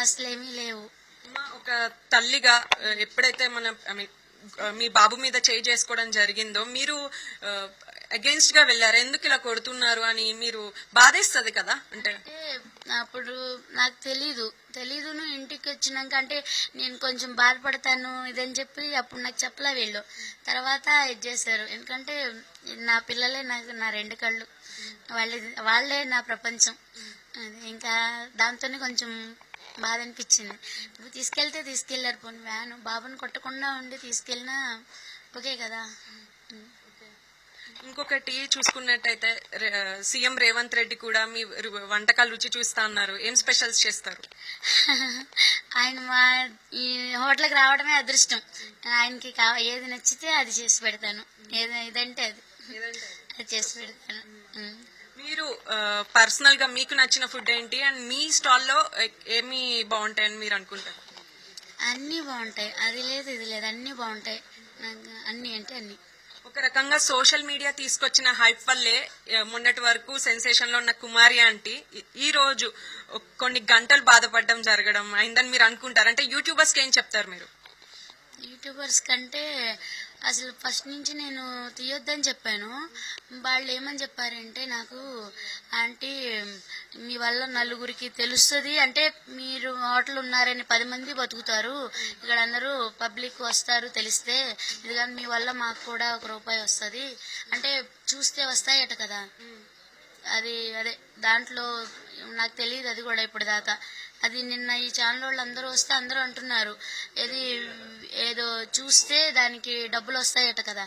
అసలేమీ లేవు. అమ్మా, ఒక తల్లిగా ఎప్పుడైతే మన మీ బాబు మీద చేయి చేసుకోవడం జరిగిందో మీరు అగేన్స్ట్ గా వెళ్ళారు, ఎందుకు ఇలా కొడుతున్నారు అని మీరు బాధేస్తుంది కదా. అంటే అప్పుడు నాకు తెలీదును ఇంటికి వచ్చినాక అంటే నేను కొంచెం బాధపడతాను ఇదని చెప్పి అప్పుడు నాకు చెప్పలే వీళ్ళు. తర్వాత ఇది చేశారు. ఎందుకంటే నా పిల్లలే నాకు నా రెండు కళ్ళు, వాళ్ళే నా ప్రపంచం. ఇంకా దాంతోనే కొంచెం బాధ అనిపించింది. ఇప్పుడు తీసుకెళ్లారు పోనీ వ్యాను, బాబుని కొట్టకుండా ఉండి తీసుకెళ్ళినా ఓకే కదా. ఇంకొకటి చూసుకున్నట్టయితే సీఎం రేవంత్ రెడ్డి కూడా మీ వంటకాలు రుచి చూస్తా అన్నారు. ఏం స్పెషల్స్ చేస్తారు? ఆయన మా ఈ హోటల్కి రావడమే అదృష్టం. ఆయనకి ఏది నచ్చితే అది చేసి పెడతాను, ఇదంటే అది చేసి పెడతాను. మీరు పర్సనల్ గా మీకు నచ్చిన ఫుడ్ ఏంటి అండ్ మీ స్టాల్లో ఏమి బాగుంటాయని మీరు అనుకుంటారు? అన్ని బాగుంటాయి, అది లేదు ఇది లేదు, అన్ని బాగుంటాయి. అన్ని అంటే అన్ని. ఒక రకంగా సోషల్ మీడియా తీసుకొచ్చిన హైప్ వల్లే మొన్నటి వరకు సెన్సేషన్ లో ఉన్న కుమారి ఆంటీ ఈ రోజు కొన్ని గంటలు బాధపడడం జరగడం అయిందని మీరు అనుకుంటారు. అంటే యూట్యూబర్స్ కి ఏం చెప్తారు మీరు? యూట్యూబర్స్ కంటే అసలు ఫస్ట్ నుంచి నేను తీయొద్దని చెప్పాను. వాళ్ళు ఏమని చెప్పారంటే నాకు, ఆంటీ మీ వల్ల నలుగురికి తెలుస్తుంది, అంటే మీరు హోటల్ ఉన్నారని 10 మంది బతుకుతారు, ఇక్కడ అందరూ పబ్లిక్ వస్తారు తెలిస్తే, ఇది కానీ మీ వల్ల మాకు కూడా ₹1 వస్తుంది అంటే చూస్తే వస్తాయట కదా. అదే దాంట్లో నాకు తెలియదు అది కూడా ఇప్పుడు దాకా. అది నిన్న ఈ ఛానల్ వాళ్ళు అందరూ వస్తే అందరూ అంటున్నారు ఏదో చూస్తే దానికి డబ్బులు వస్తాయట కదా.